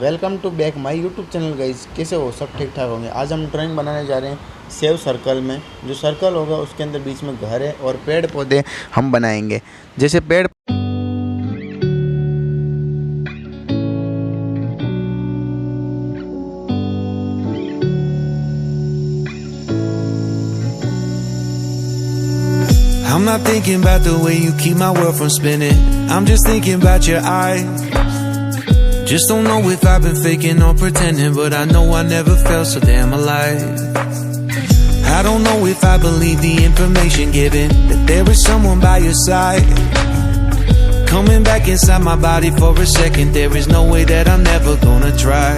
Welcome to back my YouTube channel guys. कैसे हो? सब ठीक ठाक होंगे। आज हम ड्राइंग बनाने जा रहे हैं सेव सर्कल में। जो सर्कल होगा उसके अंदर बीच में घर है और पेड़ पौधे हम बनाएंगे। जैसे पेड़ I'm not thinking about the way you keep my world from spinning. I'm just thinking about your eyes. Just don't know if I've been faking or pretending, but I know I never felt so damn alive. I don't know if I believe the information given, that there is someone by your side. Coming back inside my body for a second, there is no way that I'm never gonna try.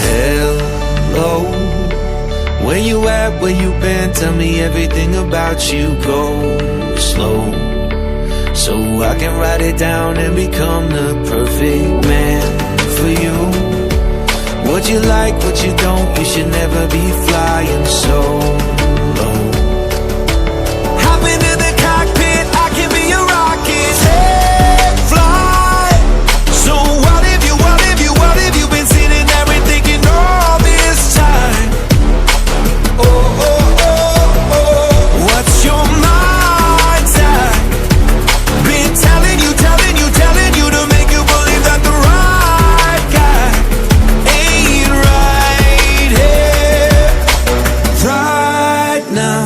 Hello, where you at, where you been, tell me everything about you. Go slow, so I can write it down and become the perfect man for you. What you like, what you don't, you should never be flying solo. Hop into the cockpit, I can be your rocket. Hey, fly. So what if you been sitting there and thinking all this time? Oh, oh, oh, oh, what's your mind's at? Been telling you to make you believe that the right guy ain't right here, right now,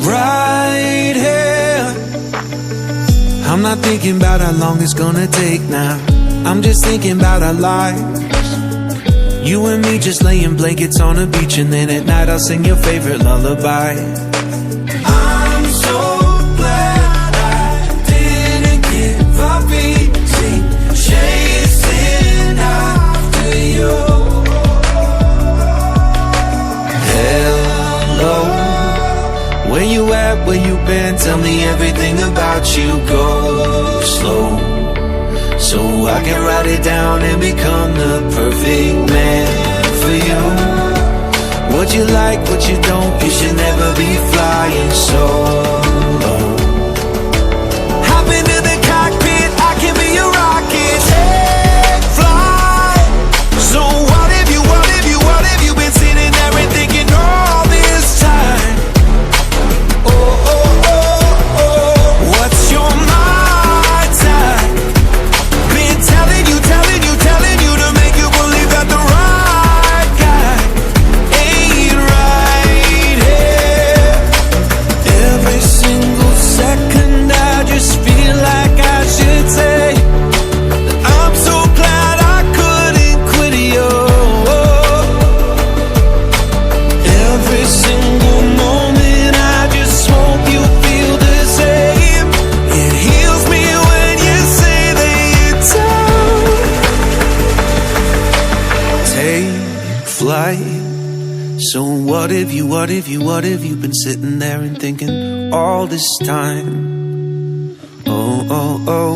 right here. I'm not thinking about how long it's gonna take now. I'm just thinking about our lives. You and me just laying blankets on a beach, and then at night I'll sing your favorite lullaby. I'm so glad I didn't give up easy, chasing after you. Hello, where you at, where you been, tell me everything about you. Go slow, so I can write it down and become the perfect man for you. What you like, what you don't, you should never be flying solo. Hop into the cockpit, I can be your rocket. Hey, fly. So what if you been sitting there and thinking all this time? Oh, oh, oh, oh, what's your mind's at? Been telling you to make you believe that the right guy ain't right here. Every single second I just feel like I should say that I'm so glad I couldn't quit you. Every single moment I just hope you feel the same. It heals me when you say that you're done. Take flight. So what if you been sitting there and thinking all this time? Oh, oh, oh,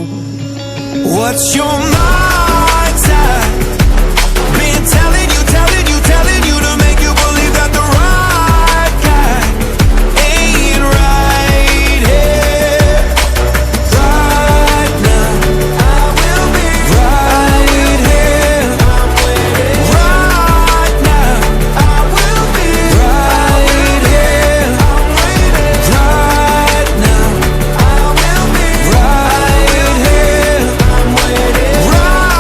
what's your mind's at? Been telling you to make you believe that the right guy ain't right here, right now. I will be right here, right now. I will be right here, right now. I will be right here, right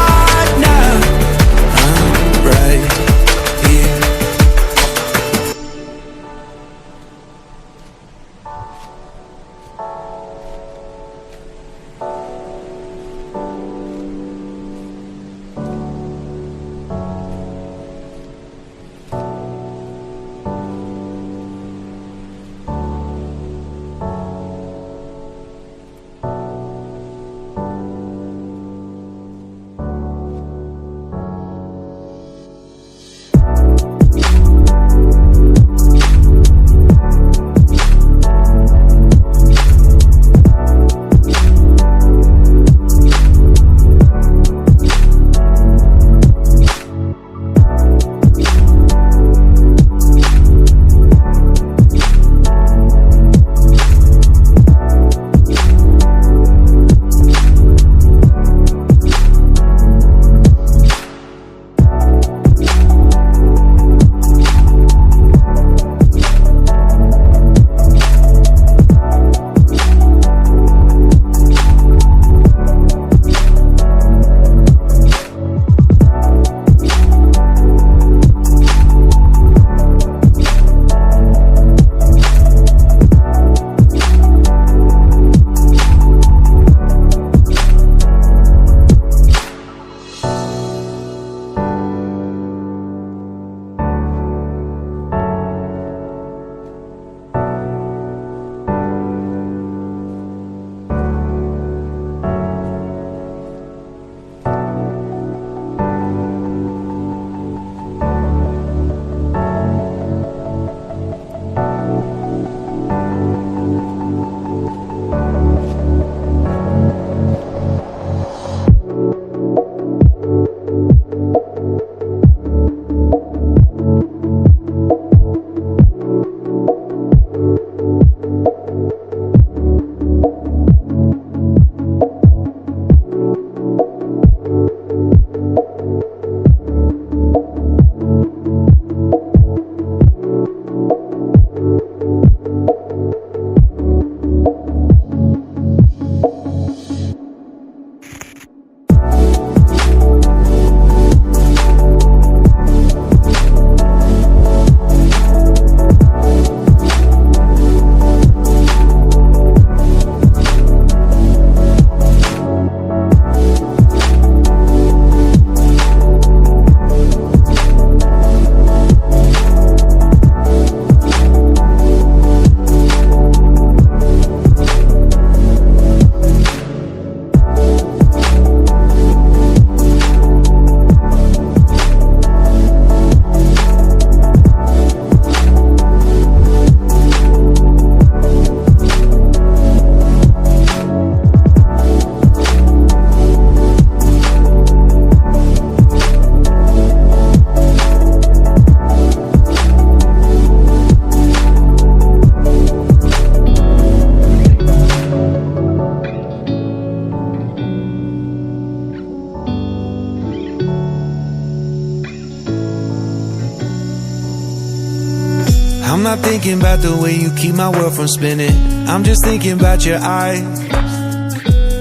I'm not thinking about the way you keep my world from spinning. I'm just thinking about your eyes.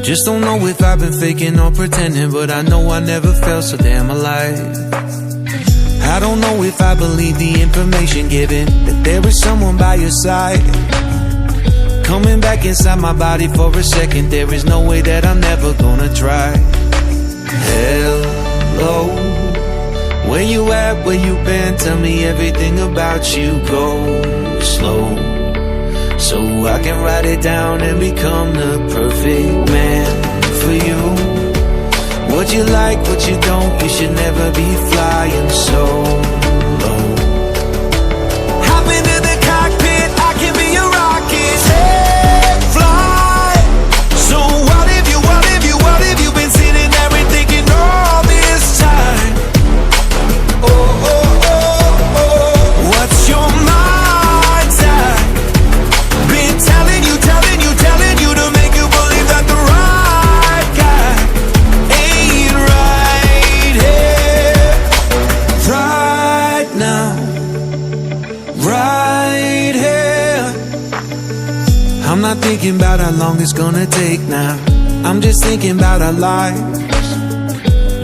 Just don't know if I've been faking or pretending, but I know I never felt so damn alive. I don't know if I believe the information given, that there is someone by your side, coming back inside my body for a second. There is no way that I'm never gonna try. Hello, where you at, where you been? Tell me everything about you. Go slow, so I can write it down and become the perfect man for you. What you like, what you don't, you should never be flying solo. Hop into the cockpit, I can be a rocket. Hey, fly. So what if you been sitting there and thinking all this time? Oh, oh, oh, oh. What's your mind's eye? Been telling you to make you believe that the right guy ain't right here, right now, right here. I'm not thinking about how long it's gonna take now. I'm just thinking about our lives.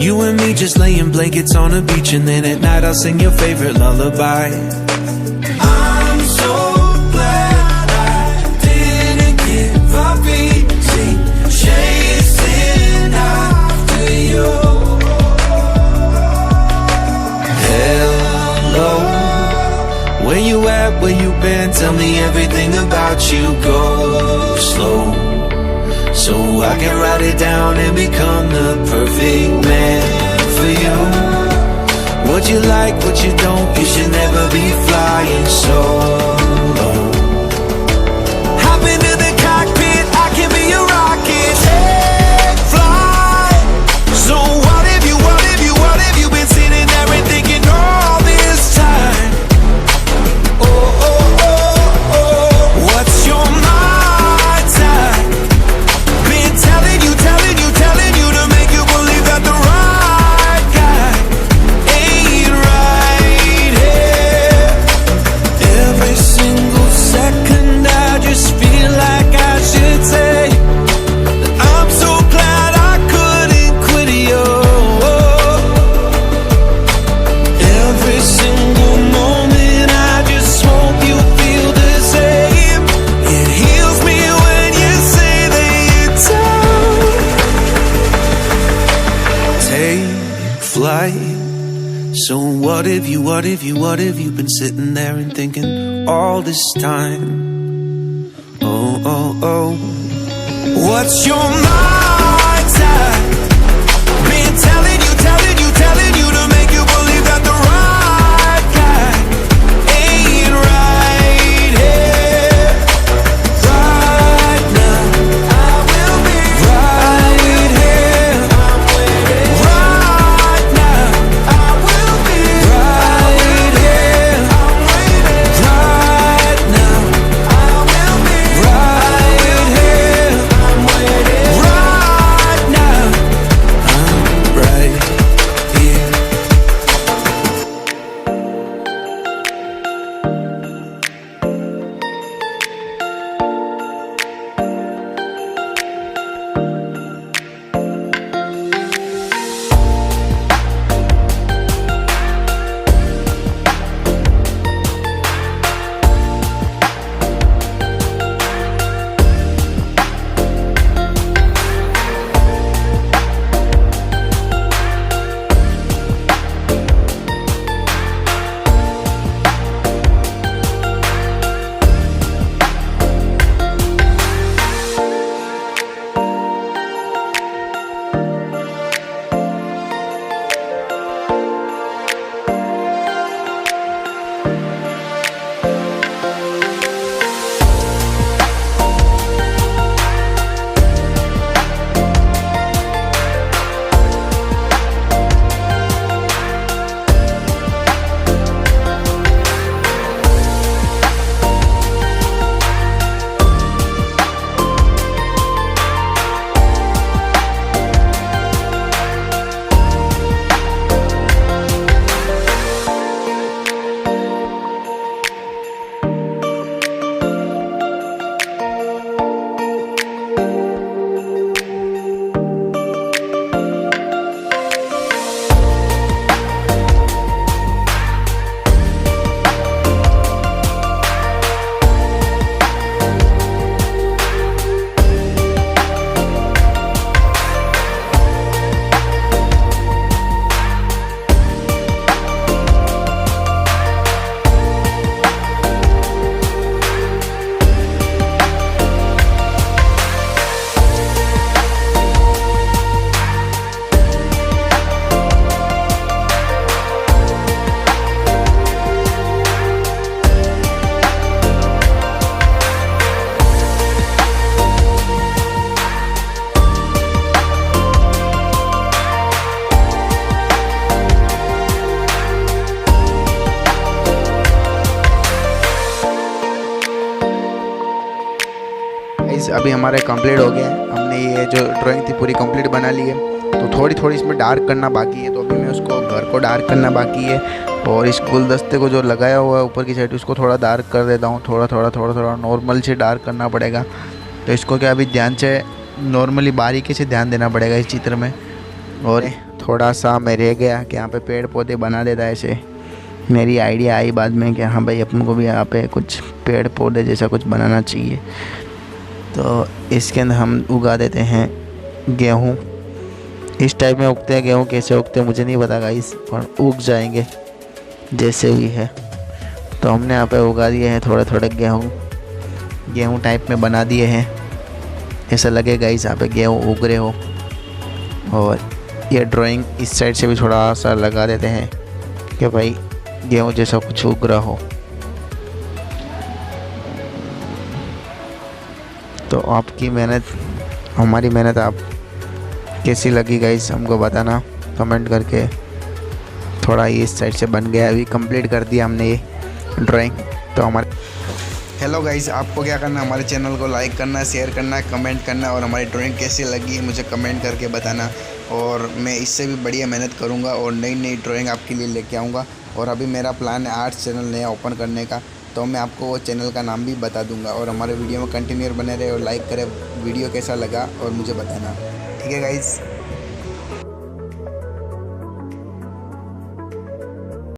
You and me just laying blankets on a beach, and then at night I'll sing your favorite lullaby. I'm so glad I didn't give up easy, chasing after you. Hello, where you at, where you been? Tell me everything about you. Go slow, so I can write it down and become the perfect man for you. What you like, what you don't, you should never be flying solo. Hop into the cockpit, I can be a rocket. Hey, fly. So what if you been sitting there and thinking all this time? Oh, oh, oh, oh. What's your mind's eye? Been telling you to make you believe that the right guy ain't right here. Every single second I just feel like I should say that I'm so glad I couldn't quit you. Every single moment I just hope you feel the same. It heals me when you say that you're done. Take flight. So what if you been sitting there and thinking all this time? Oh, oh, oh. What's your mind's eye? Been telling you to make you believe that the right guy ain't right here, right now. I will be right here, right now. I will be right here, right now. I will be right here, right अभी हमारे complete हो गया है। हमने ये जो drawing थी पूरी कंप्लीट बना ली है। तो थोड़ी थोड़ी इसमें डार्क करना बाकी है, तो अभी मैं उसको घर को डार्क करना बाकी है। और इस गुलदस्ते को जो लगाया हुआ है ऊपर की साइड उसको थोड़ा डार्क कर देता हूँ, थोड़ा थोड़ा थोड़ा थोड़ा नॉर्मल से डार्क करना पड़ेगा। तो इसको क्या अभी ध्यान से नॉर्मली बारीकी से ध्यान देना पड़ेगा इस चित्र में। और थोड़ा सा मैं रह गया कि यहाँ पे पेड़ पौधे बना देता है ऐसे। मेरी आइडिया आई बाद में कि हाँ भाई अपन को भी यहाँ पे कुछ पेड़ पौधे जैसा कुछ बनाना चाहिए। तो इसके अंदर हम उगा देते हैं गेहूँ। इस टाइप में उगते हैं गेहूँ, कैसे उगते हैं मुझे नहीं पता गाइस, पर उग जाएंगे जैसे भी है। तो हमने यहाँ पे उगा दिए हैं थोड़े थोड़े गेहूँ टाइप में बना दिए हैं। ऐसा लगेगा इस यहाँ पे गेहूँ उग रहे हो। और ये ड्राइंग इस साइड से भी थोड़ा सा लगा देते हैं कि भाई गेहूँ जैसा कुछ उग रहा हो। तो आपकी मेहनत, हमारी मेहनत आप कैसी लगी गाइस हमको बताना कमेंट करके। थोड़ा ये इस साइड से बन गया, अभी कंप्लीट कर दिया हमने ये ड्राइंग। तो हमारे हेलो गाइस, आपको क्या करना है, हमारे चैनल को लाइक करना है, शेयर करना है, कमेंट करना है और हमारी ड्राइंग कैसी लगी मुझे कमेंट करके बताना। और मैं इससे भी बढ़िया मेहनत करूँगा और नई नई ड्राइंग आपके लिए लेके आऊँगा। और अभी मेरा प्लान है आर्ट्स चैनल नया ओपन करने का, तो मैं आपको वो चैनल का नाम भी बता दूंगा। और हमारे वीडियो में कंटिन्यू बने रहे और लाइक करें। वीडियो कैसा लगा और मुझे बताना, ठीक है गाइस।